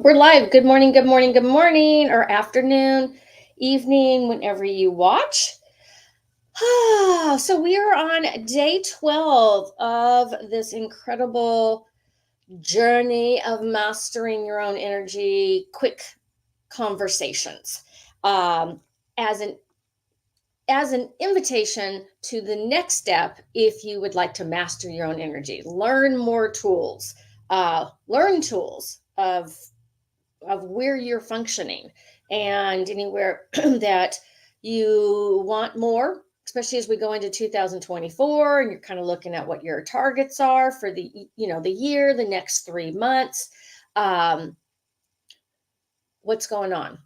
We're live. Good morning, good morning, good morning, or afternoon, evening, whenever you watch. So we are on day 12 of this incredible journey of mastering your own energy, quick conversations. Um, as an as an invitation to the next step, if you would like to master your own energy, learn more tools, learn tools of where you're functioning and anywhere that you want more, especially as we go into 2024 and you're kind of looking at what your targets are for the year, the next 3 months. um, what's going on?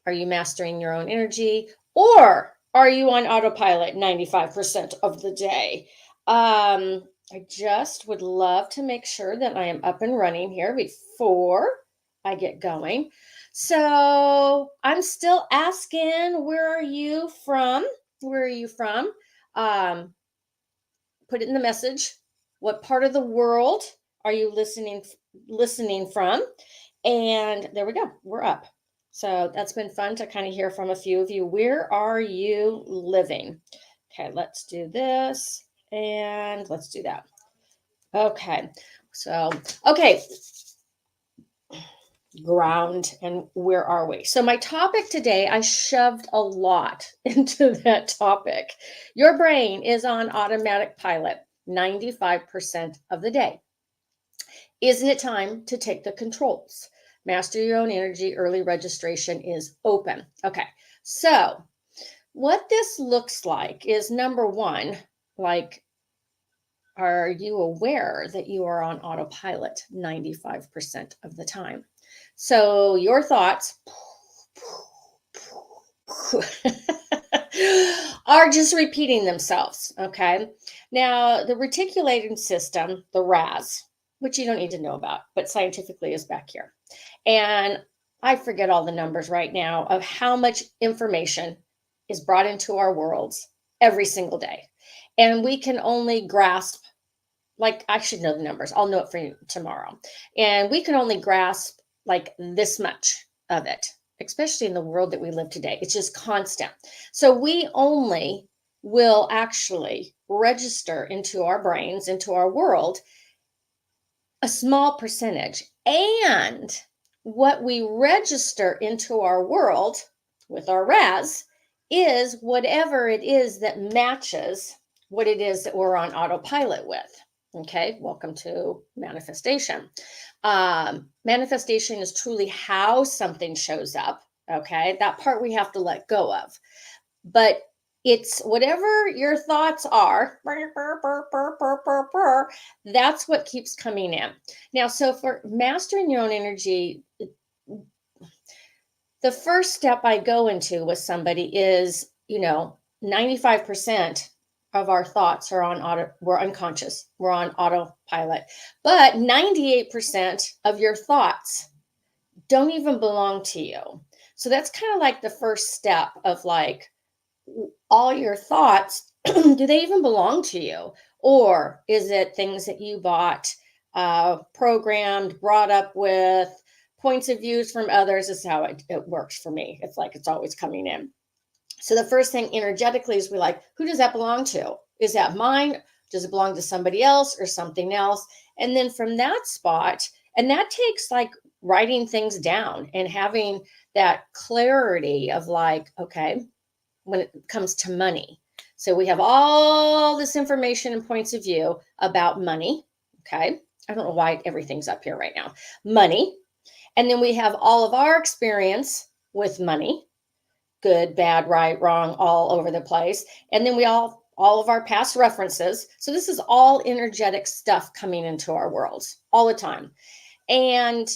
Are you mastering your own energy, or are you on autopilot 95% of the day? I just would love to make sure that I am up and running here before I get going. So I'm still asking, where are you from? Where are you from? Um, Put it in the message. What part of the world are you listening from? And there we go. We're up. So that's been fun to kind of hear from a few of you. Where are you living? Okay, let's do this and let's do that. Okay. So, okay, ground and where are we? So my topic today, I shoved a lot into that topic. Your brain is on automatic pilot 95% of the day. Isn't it time to take the controls? Master your own energy. Early registration is open. Okay. So what this looks like is, number one, like, are you aware that you are on autopilot 95% of the time? So your thoughts are just repeating themselves. Okay. Now, the reticulating system, the RAS, which you don't need to know about, but scientifically is back here. And I forget all the numbers right now of how much information is brought into our worlds every single day. And we can only grasp, like, I should know the numbers. I'll know it for you tomorrow. And we can only grasp like this much of it, especially in the world that we live today. It's just constant. So we only will actually register into our brains, into our world, a small percentage. And what we register into our world with our RAS is whatever it is that matches what it is that we're on autopilot with. Okay, welcome to manifestation. Manifestation is truly how something shows up. Okay, that part we have to let go of. But it's whatever your thoughts are, that's what keeps coming in. Now, so for mastering your own energy, the first step I go into with somebody is, 95% of our thoughts are we're unconscious, we're on autopilot. But 98% of your thoughts don't even belong to you. So that's kind of like the first step of like, all your thoughts, do they even belong to you? Or is it things that you bought, programmed, brought up with, points of views from others? This is how it works for me. It's like it's always coming in. So the first thing energetically is, we like, who does that belong to? Is that mine? Does it belong to somebody else or something else? And then from that spot, and that takes like writing things down and having that clarity of like, okay, when it comes to money. So we have all this information and points of view about money. Okay. I don't know why everything's up here right now. Money. And then we have all of our experience with money, good, bad, right, wrong, all over the place. And then all of our past references. So this is all energetic stuff coming into our worlds all the time. And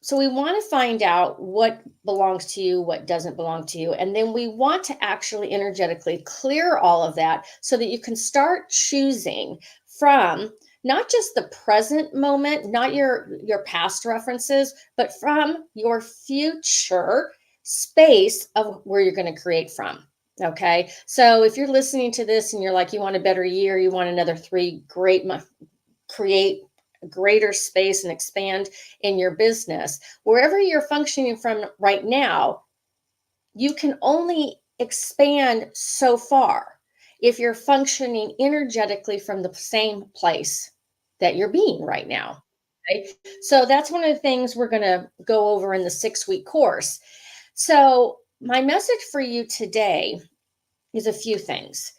so we want to find out what belongs to you, what doesn't belong to you. And then we want to actually energetically clear all of that so that you can start choosing from not just the present moment, not your past references, but from your future space of where you're going to create from. Okay. So if you're listening to this and you're like, you want a better year, you want another 3 great months, create greater space and expand in your business. Wherever you're functioning from right now, you can only expand so far if you're functioning energetically from the same place that you're being right now. Okay? So that's one of the things we're going to go over in the 6-week course. So, my message for you today is a few things.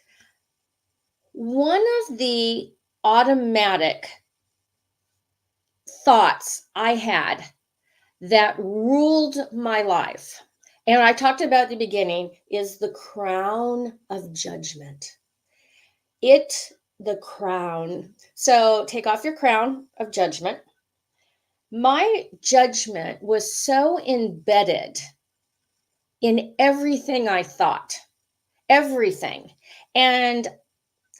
One of the automatic thoughts I had that ruled my life, and I talked about at the beginning, is the crown of judgment. The crown. So take off your crown of judgment. My judgment was so embedded in everything I thought, everything. And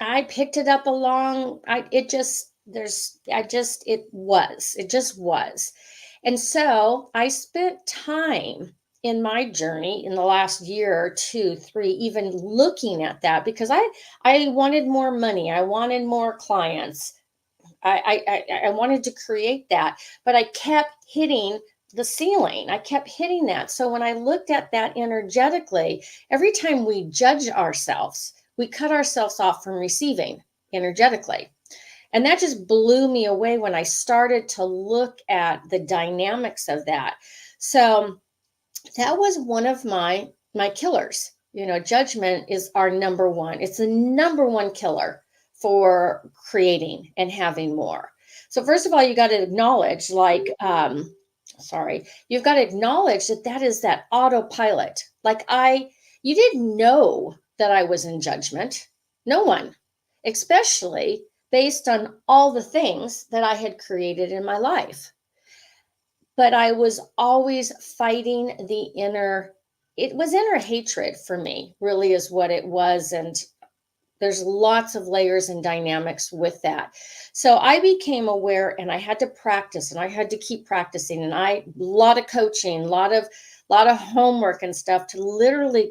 I picked it up along, it just, it just was. And so I spent time in my journey in the last year, 2, 3, even looking at that because I wanted more money. I wanted more clients. I wanted to create that, but I kept hitting the ceiling. I kept hitting that. So when I looked at that energetically, every time we judge ourselves, we cut ourselves off from receiving energetically. And that just blew me away when I started to look at the dynamics of that. So that was one of my killers. Judgment is our number one. It's the number one killer for creating and having more. So first of all, you got to acknowledge, you've got to acknowledge that is that autopilot. You didn't know that I was in judgment. No one, especially based on all the things that I had created in my life. But I was always fighting it was inner hatred for me, really is what it was. And there's lots of layers and dynamics with that. So I became aware and I had to practice and I had to keep practicing. And a lot of coaching, a lot of homework and stuff to literally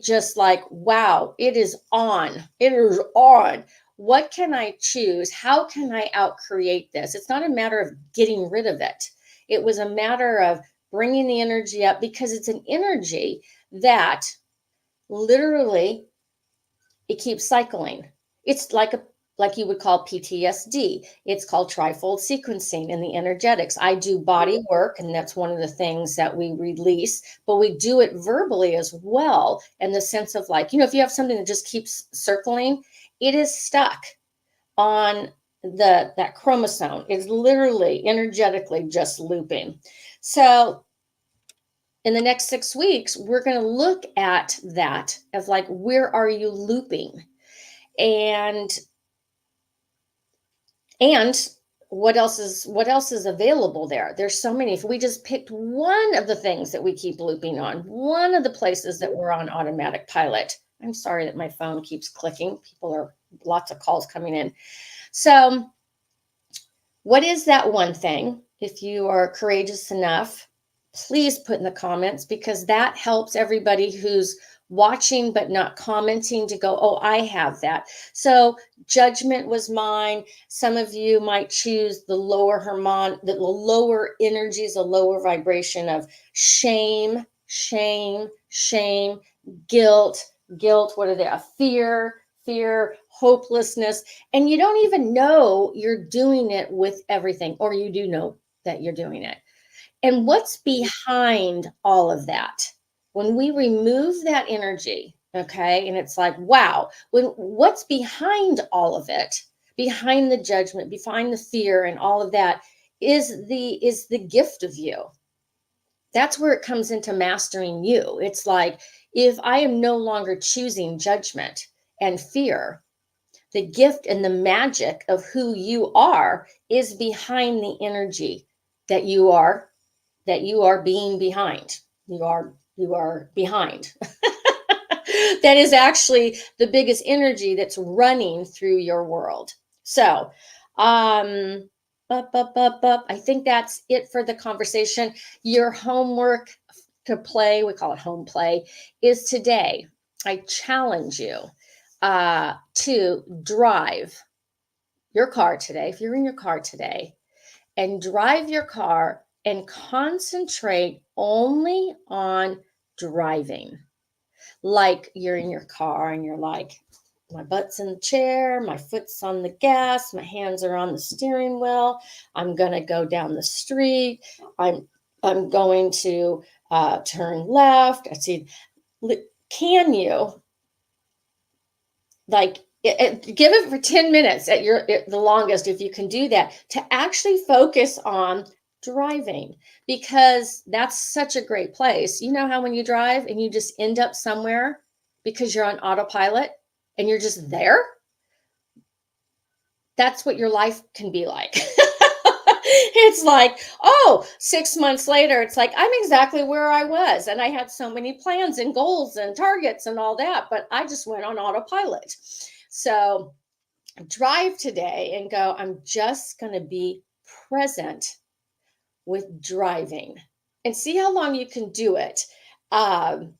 just like, wow, it is on. It is on. What can I choose? How can I outcreate this? It's not a matter of getting rid of it. It was a matter of bringing the energy up because it's an energy that literally it keeps cycling. It's like you would call PTSD. It's called trifold sequencing in the energetics. I do body work, and that's one of the things that we release, but we do it verbally as well, in the sense of if you have something that just keeps circling, it is stuck on that chromosome. It's literally energetically just looping. So in the next 6 weeks, we're going to look at that of where are you looping? And what else is available there? There's so many. If we just picked one of the things that we keep looping on, one of the places that we're on automatic pilot. I'm sorry that my phone keeps clicking. Lots of calls coming in. So what is that one thing? If you are courageous enough, please put in the comments, because that helps everybody who's watching but not commenting to go, oh, I have that. So judgment was mine. Some of you might choose the lower energies, the lower vibration of shame, guilt. What are they? Fear, hopelessness. And you don't even know you're doing it with everything, or you do know that you're doing it. And what's behind all of that? When we remove that energy, okay, and it's like, wow, what's behind all of it, behind the judgment, behind the fear and all of that is the gift of you. That's where it comes into mastering you. It's like, if I am no longer choosing judgment and fear, the gift and the magic of who you are is behind the energy that you are being behind. You are behind. That is actually the biggest energy that's running through your world. So, I think that's it for the conversation. Your homework to play, we call it home play, is today. I challenge you to drive your car today, if you're in your car today, and drive your car and concentrate only on driving. Like you're in your car and you're like, my butt's in the chair, my foot's on the gas, my hands are on the steering wheel. I'm going to go down the street. I'm going to turn left. I see. Can you like give it for 10 minutes at the longest, if you can do that, to actually focus on driving, because that's such a great place. You know how when you drive and you just end up somewhere because you're on autopilot and you're just there? That's what your life can be like. It's like, oh, 6 months later, it's like, I'm exactly where I was. And I had so many plans and goals and targets and all that, but I just went on autopilot. So drive today and go, I'm just going to be present with driving, and see how long you can do it. And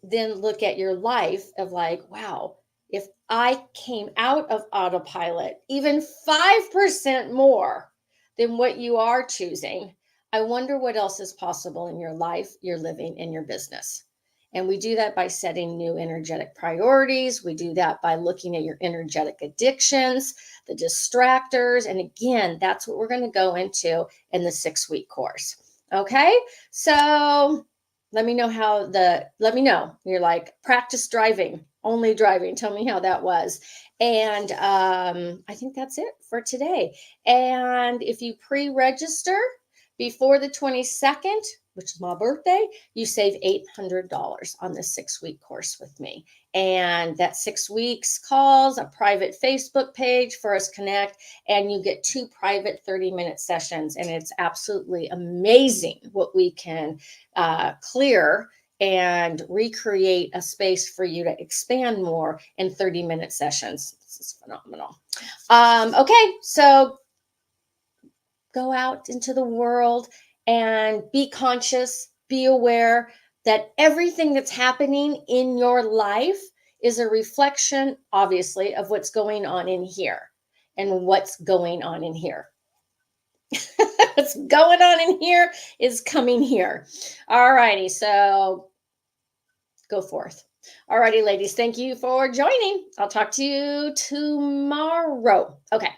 then look at your life of like, wow, if I came out of autopilot even 5% more than what you are choosing, I wonder what else is possible in your life, your living, and your business. And we do that by setting new energetic priorities. We do that by looking at your energetic addictions, the distractors. And again, that's what we're going to go into in the 6-week course. Okay. So let me know. You're like, practice driving, only driving. Tell me how that was. And I think that's it for today. And if you pre-register before the 22nd, which is my birthday, you save $800 on this 6-week course with me. And that 6 weeks calls, a private Facebook page for us connect, and you get 2 private 30-minute sessions. And it's absolutely amazing what we can clear and recreate a space for you to expand more in 30-minute sessions. This is phenomenal. Okay, so go out into the world and be conscious, be aware that everything that's happening in your life is a reflection, obviously, of what's going on in here. And what's going on in here. What's going on in here is coming here. All righty, so go forth. All righty, ladies, thank you for joining. I'll talk to you tomorrow. Okay.